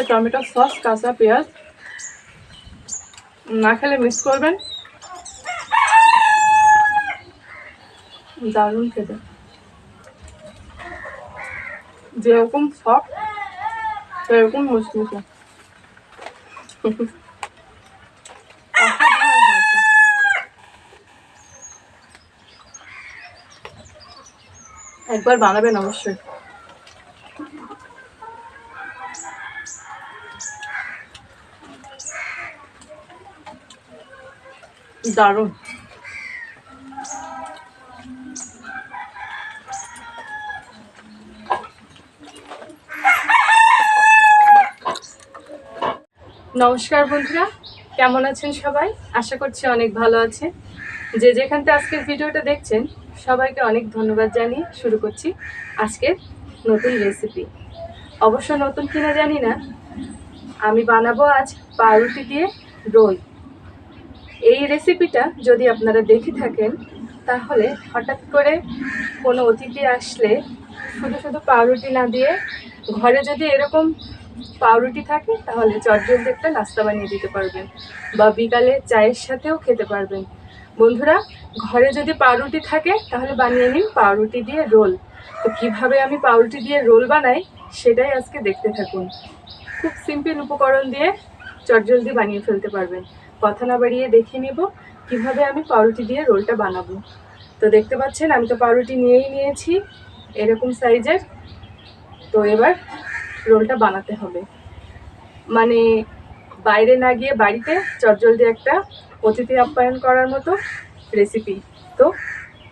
Tomato sauce, কাঁচা পেঁয়াজ। না খেলে মিস করবেন, দারুণ খেতে। যেরকম সফট সেরকম মুচমুচে। একবার বানাবেন অবশ্যই। দারুণ। নমস্কার বন্ধুরা, কেমন আছেন সবাই? আশা করছি অনেক ভালো আছে। যে যেখান থেকে আজকের ভিডিওটা দেখছেন সবাইকে অনেক ধন্যবাদ জানিয়ে শুরু করছি আজকের নতুন রেসিপি। অবশ্য নতুন কিনা জানি না, আমি বানাবো আজ পাউরুটি দিয়ে রোল। এই রেসিপিটা যদি আপনারা দেখে থাকেন তাহলে হঠাৎ করে কোনো অতিথি আসলে শুধু শুধু পাউরুটি না দিয়ে ঘরে যদি এরকম পাউরুটি থাকে তাহলে চটজলদি একটা নাস্তা বানিয়ে দিতে পারবেন, বা বিকালে চায়ের সাথেও খেতে পারবেন। বন্ধুরা, ঘরে যদি পাউরুটি থাকে তাহলে বানিয়ে নিন পাউরুটি দিয়ে রোল। তো কীভাবে আমি পাউরুটি দিয়ে রোল বানাই সেটাই আজকে দেখতে থাকুন। খুব সিম্পল উপকরণ দিয়ে চটজলদি বানিয়ে ফেলতে পারবেন। কথা না বাড়িয়ে দেখে নিব কিভাবে আমি পাউরুটি দিয়ে রোলটা বানাবো। তো দেখতে পাচ্ছেন আমি তো পাউরুটি নিয়েই নিয়েছি এরকম সাইজের। তো এবার রোলটা বানাতে হবে, মানে বাইরে না গিয়ে বাড়িতে চটজলদি একটা অতিথি আপ্যায়ন করার মতো রেসিপি। তো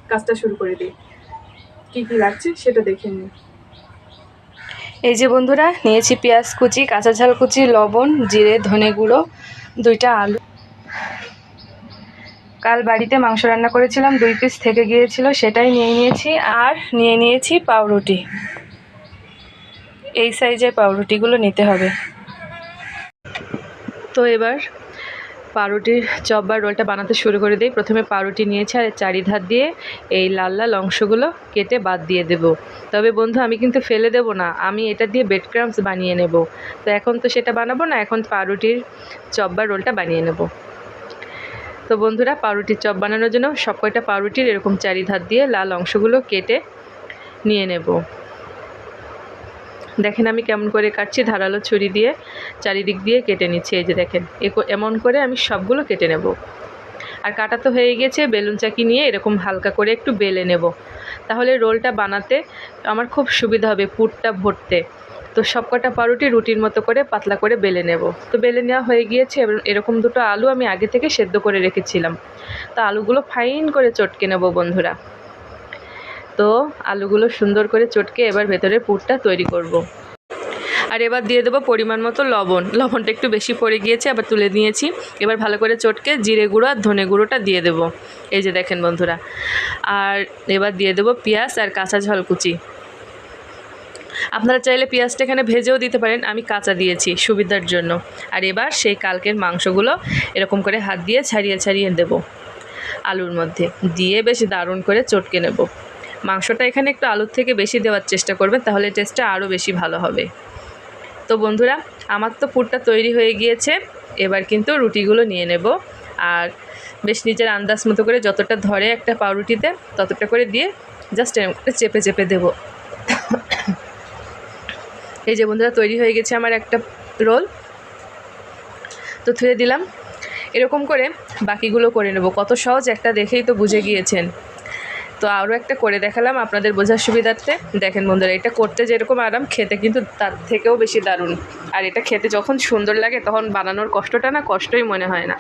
কাজটা শুরু করে দিই। কী কী লাগছে সেটা দেখে নিই। এই যে বন্ধুরা, নিয়েছি পেঁয়াজ কুচি, কাঁচা ঝাল কুচি, লবণ, জিরে, ধনে গুঁড়ো, 2টা আলু। কাল বাড়িতে মাংস রান্না করেছিলাম, 2 পিস থেকে গিয়েছিল, সেটাই নিয়ে নিয়েছি। আর নিয়ে নিয়েছি পাউরুটি। এই সাইজের পাউরুটিগুলো নিতে হবে। তো এবার পাউরুটির চপ বা রোলটা বানাতে শুরু করে দিই। প্রথমে পাউরুটি নিয়েছি আর চারিধার দিয়ে এই লাল লাল অংশগুলো কেটে বাদ দিয়ে দেব। তবে বন্ধু, আমি কিন্তু ফেলে দেব না, আমি এটা দিয়ে ব্রেড ক্রাম্বস বানিয়ে নেব। তো এখন তো সেটা বানাবো না, এখন পাউরুটির চপ বা রোলটা বানিয়ে নেব। তো বন্ধুরা, পাউরুটির চপ বানানোর জন্য সব কয়টা পাউরুটির এরকম চারিধার দিয়ে লাল অংশগুলো কেটে নিয়ে নেব। দেখেন আমি কেমন করে কাটছি, ধারালো ছুরি দিয়ে চারিদিক দিয়ে কেটে নিচ্ছি। এই যে দেখেন, এমন করে আমি সবগুলো কেটে নেব। আর কাটা তো হয়ে গেছে, বেলুন চাকি নিয়ে এরকম হালকা করে একটু বেলে নেব, তাহলে রোলটা বানাতে আমার খুব সুবিধা হবে পুরটা ভরতে। তো সব কটা পাউরুটি রুটির মতো করে পাতলা করে বেলে নেব। তো বেলে নেওয়া হয়ে গিয়েছে। এরকম 2টো আলু আমি আগে থেকে সেদ্ধ করে রেখেছিলাম, তো আলুগুলো ফাইন করে চটকে নেব বন্ধুরা। তো আলুগুলো সুন্দর করে চটকে এবার ভেতরে পুরটা তৈরি করব। আর এবার দিয়ে দেবো পরিমাণ মতো লবণ। লবণটা একটু বেশি পড়ে গিয়েছে, আবার তুলে নিয়েছি। এবার ভালো করে চটকে জিরে গুঁড়ো আর ধনে গুঁড়োটা দিয়ে দেবো। এই যে দেখেন বন্ধুরা। আর এবার দিয়ে দেবো পেঁয়াজ আর কাঁচা ঝাল কুচি। আপনারা চাইলে পেঁয়াজটা এখানে ভেজেও দিতে পারেন, আমি কাঁচা দিয়েছি সুবিধার জন্য। আর এবার সেই কালকের মাংসগুলো এরকম করে হাত দিয়ে ছাড়িয়ে ছাড়িয়ে দেব আলুর মধ্যে, দিয়ে বেশ দারুণ করে চটকে নেব। মাংসটা এখানে একটু আলুর থেকে বেশি দেওয়ার চেষ্টা করবেন, তাহলে টেস্টটা আরও বেশি ভালো হবে। তো বন্ধুরা, আমার তো পুরটা তৈরি হয়ে গিয়েছে। এবার কিন্তু রুটিগুলো নিয়ে নেব, আর বেশ নিজের আন্দাজ মতো করে যতটা ধরে একটা পাউরুটিতে ততটা করে দিয়ে জাস্ট চেপে চেপে দেব। এই যে বন্ধুরা, তৈরি হয়ে গেছে আমার একটা রোল। তো ধুয়ে দিলাম। এরকম করে বাকিগুলো করে নেব। কত সহজ একটা দেখেই তো বুঝে গিয়েছেন। তো আরও একটা করে দেখালাম আপনাদের বোঝার সুবিধার্থে। দেখেন বন্ধুরা, এটা করতে যেরকম আরাম, খেতে কিন্তু তার থেকেও বেশি দারুণ। আর এটা খেতে যখন সুন্দর লাগে তখন বানানোর কষ্টটা না কষ্টই মনে হয় না।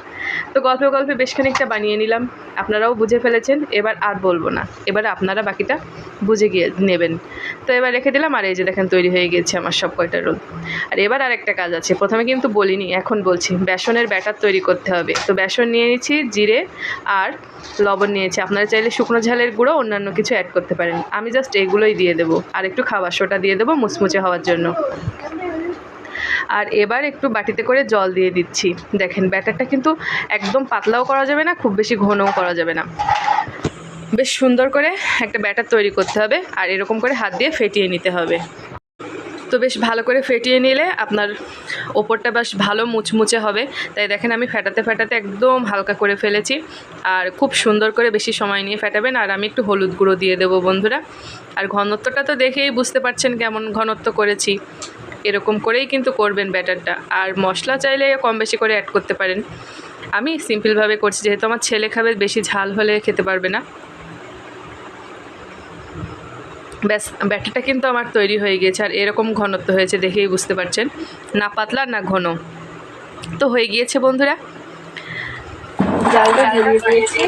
তো গল্পে গল্পে বেশ খানিকটা বানিয়ে নিলাম, আপনারাও বুঝে ফেলেছেন। এবার আর বলবো না, এবার আপনারা বাকিটা বুঝে গিয়ে নেবেন। তো এবার রেখে দিলাম। আর এই যে দেখেন, তৈরি হয়ে গেছে আমার সব কয়টা রোল। আর এবার আর একটা কাজ আছে, প্রথমে কিন্তু বলিনি, এখন বলছি। বেসনের ব্যাটার তৈরি করতে হবে। তো বেসন নিয়ে নিচ্ছি, জিরে আর লবণ নিয়েছি। আপনারা চাইলে শুকনো ঝালের গুঁড়ো অন্যান্য কিছু অ্যাড করতে পারেন, আমি জাস্ট এগুলোই দিয়ে দেবো। আর একটু খাবার সোডা দিয়ে দেবো মুচমুচে হওয়ার জন্য। আর এবার একটু বাটিতে করে জল দিয়ে দিচ্ছি। দেখেন, ব্যাটারটা কিন্তু একদম পাতলাও করা যাবে না, খুব বেশি ঘনও করা যাবে না। বেশ সুন্দর করে একটা ব্যাটার তৈরি করতে হবে, আর এরকম করে হাত দিয়ে ফেটিয়ে নিতে হবে। তো বেশ ভালো করে ফেটিয়ে নিলে আপনার ওপরটা বেশ ভালো মুচমুচে হবে। তাই দেখেন আমি ফেটাতে ফেটাতে একদম হালকা করে ফেলেছি। আর খুব সুন্দর করে বেশি সময় নিয়ে ফেটাবেন। আর আমি একটু হলুদ গুঁড়ো দিয়ে দেবো বন্ধুরা। আর ঘনত্বটা তো দেখেই বুঝতে পারছেন কেমন ঘনত্ব করেছি। এরকম করেই কিন্তু করবেন ব্যাটারটা। আর মশলা চাইলে কম বেশি করে অ্যাড করতে পারেন। আমি সিম্পলভাবে করছি, যেহেতু আমার ছেলে খাবে, বেশি ঝাল হলে খেতে পারবে না। ব্যাস, ব্যাটারটা কিন্তু আমার তৈরি হয়ে গিয়েছে। আর এরকম ঘনত্ব হয়েছে, দেখেই বুঝতে পারছেন, না পাতলা না ঘন। তো হয়ে গিয়েছে বন্ধুরা। জালটা ধরিয়ে দিয়েছি।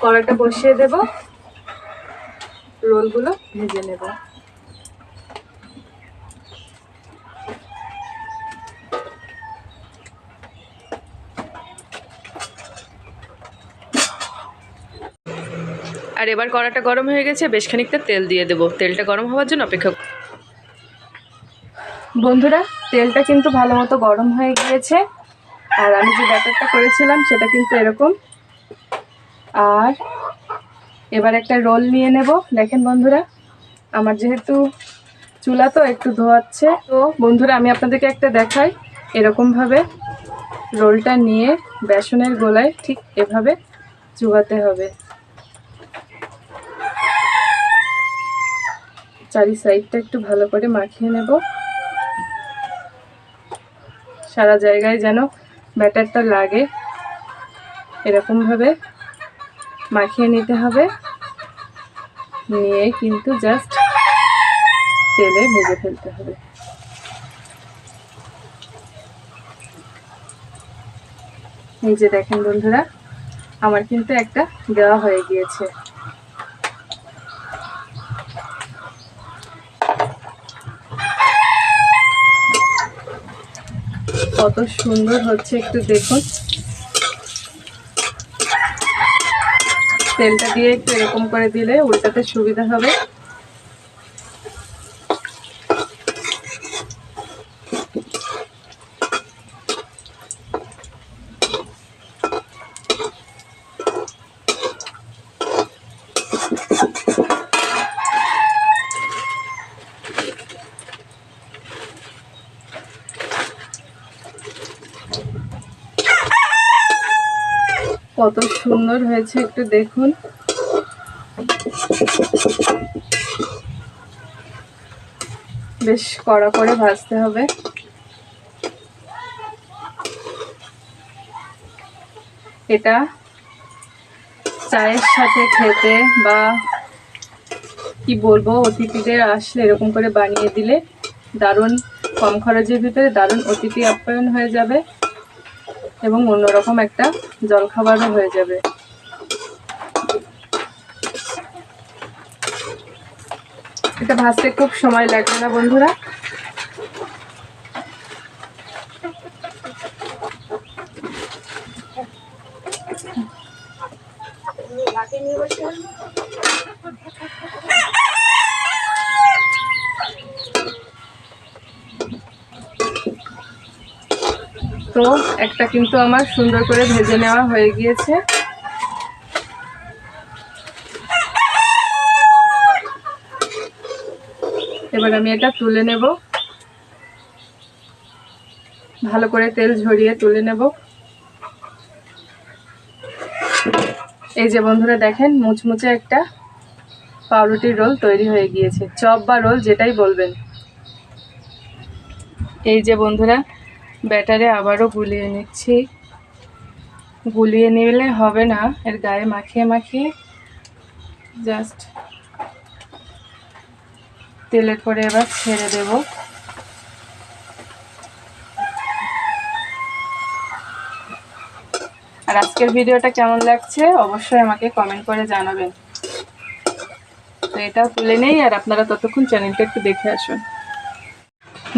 কড়াইটা বসিয়ে দেব, রোলগুলো ভেজে নেব। আর এবার কড়াটা গরম হয়ে গেছে, বেশ খানিকটা তেল দিয়ে দেব। তেলটা গরম হওয়ার জন্য অপেক্ষা। বন্ধুরা, তেলটা কিন্তু ভালো মতো গরম হয়ে গিয়েছে। আর আমি যে ব্যাটারটা করেছিলাম সেটা কিন্তু এরকম। আর এবার একটা রোল নিয়ে নেব। দেখেন বন্ধুরা, আমার যেহেতু চুলা তো একটু ধোয়াচ্ছে, তো বন্ধুরা আমি আপনাদেরকে একটা দেখাই। এরকমভাবে রোলটা নিয়ে বেসনের গোলায় ঠিক এভাবে চুবাতে হবে। চারি সাইডটা একটু ভালো করে মাখিয়ে নেব, সারা জায়গায় যেন ব্যাটারটা লাগে। এরকমভাবে মাখিয়ে নিতে হবে, নিয়ে কিন্তু জাস্ট তেলে ভেজে ফেলতে হবে। এই যে দেখেন বন্ধুরা, আমার কিন্তু একটা দেওয়া হয়ে গিয়েছে। কত সুন্দর হচ্ছে একটু দেখুন। তেলটা দিয়ে একটু এরকম করে দিলে উল্টাতে সুবিধা হবে। কত সুন্দর হয়েছে একটু দেখুন। বেশ কড়া করে ভাজতে হবে। এটা চায়ের সাথে খেতে বা কি বলবো, অতিথিদের আসলে এরকম করে বানিয়ে দিলে দারুণ, কম খরচের ভিতরে দারুণ অতিথি আপ্যায়ন হয়ে যাবে এবং অন্যরকম একটা জলখাবারও হয়ে যাবে। এটা ভাজতে খুব সময় লাগবে না বন্ধুরা। তো একটা কিন্তু আমার সুন্দর করে ভেজে নেওয়া হয়ে গিয়েছে। এবার আমি এটা তুলে নেব, ভালো করে তেল ঝরিয়ে তুলে নেব। এই যে বন্ধুরা দেখেন, মুচমুচে একটা পাউরুটির রোল তৈরি হয়ে গিয়েছে, চপ বা রোল যেটাই বলবেন। এই যে বন্ধুরা, ব্যাটারে আবারও গুলিয়ে নিচ্ছি। গুলিয়ে নিলে হবে না, এর গায়ে মাখিয়ে মাখিয়ে জাস্ট তেলে করে এবার ছেড়ে দেব। আর আজকের ভিডিওটা কেমন লাগছে অবশ্যই আমাকে কমেন্ট করে জানাবেন। তো এটাও তুলে নেই, আর আপনারা ততক্ষণ চ্যানেলটা একটু দেখে আসুন।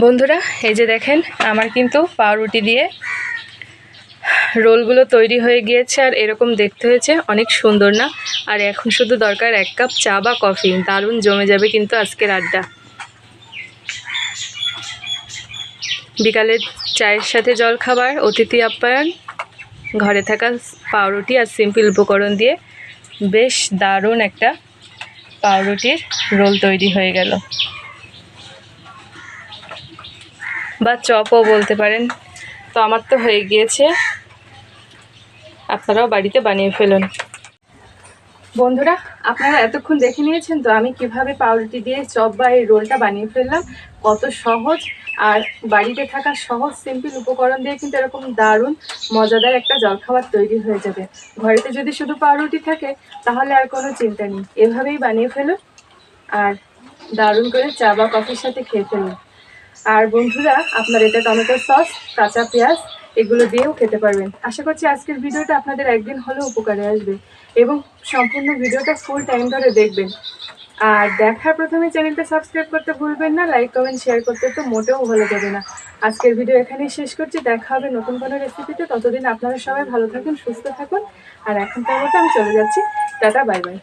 বন্ধুরা, এই যে দেখেন, আমার কিন্তু পাউরুটি দিয়ে রোলগুলো তৈরি হয়ে গিয়েছে। আর এরকম দেখতে হয়েছে, অনেক সুন্দর না? আর এখন শুধু দরকার 1 কাপ চা বা কফি। দারুণ জমে যাবে কিন্তু আজকের আড্ডা। বিকালে চায়ের সাথে জল খাবার, অতিথি আপ্যায়ন, ঘরে থাকা পাউরুটি আর সিম্পল উপকরণ দিয়ে বেশ দারুণ একটা পাউরুটির রোল তৈরি হয়ে গেল, বা চপও বলতে পারেন। তো আমার তো হয়ে গিয়েছে, আপনারাও বাড়িতে বানিয়ে ফেলুন। বন্ধুরা, আপনারা এতক্ষণ দেখে নিয়েছেন তো আমি কিভাবে পাউরুটি দিয়ে চপ বা এই রোলটা বানিয়ে ফেললাম। কত সহজ, আর বাড়িতে থাকা সহজ সিম্পল উপকরণ দিয়ে কিন্তু এরকম দারুণ মজাদার একটা জলখাবার তৈরি হয়ে যাবে। ঘরেতে যদি শুধু পাউরুটি থাকে তাহলে আর কোনো চিন্তা নেই, এভাবেই বানিয়ে ফেলুন আর দারুণ করে চা বা কফির সাথে খেয়ে ফেলুন। আর বন্ধুরা, আপনার এটা টমেটো সস, কাঁচা পেঁয়াজ এগুলো দিয়েও খেতে পারবেন। আশা করছি আজকের ভিডিওটা আপনাদের একদিন হলেও উপকারে আসবে এবং সম্পূর্ণ ভিডিওটা ফুল টাইম ধরে দেখবেন। আর দেখার প্রথমে চ্যানেলটা সাবস্ক্রাইব করতে ভুলবেন না, লাইক কমেন্ট শেয়ার করতে তো মোটেও ভুলে যাবে না। আজকের ভিডিও এখানেই শেষ করছি, দেখা হবে নতুন কোনো রেসিপিতে। ততদিন আপনারা সবাই ভালো থাকুন, সুস্থ থাকুন। আর এখন তার মতো আমি চলে যাচ্ছি, টাটা, বাই বাই।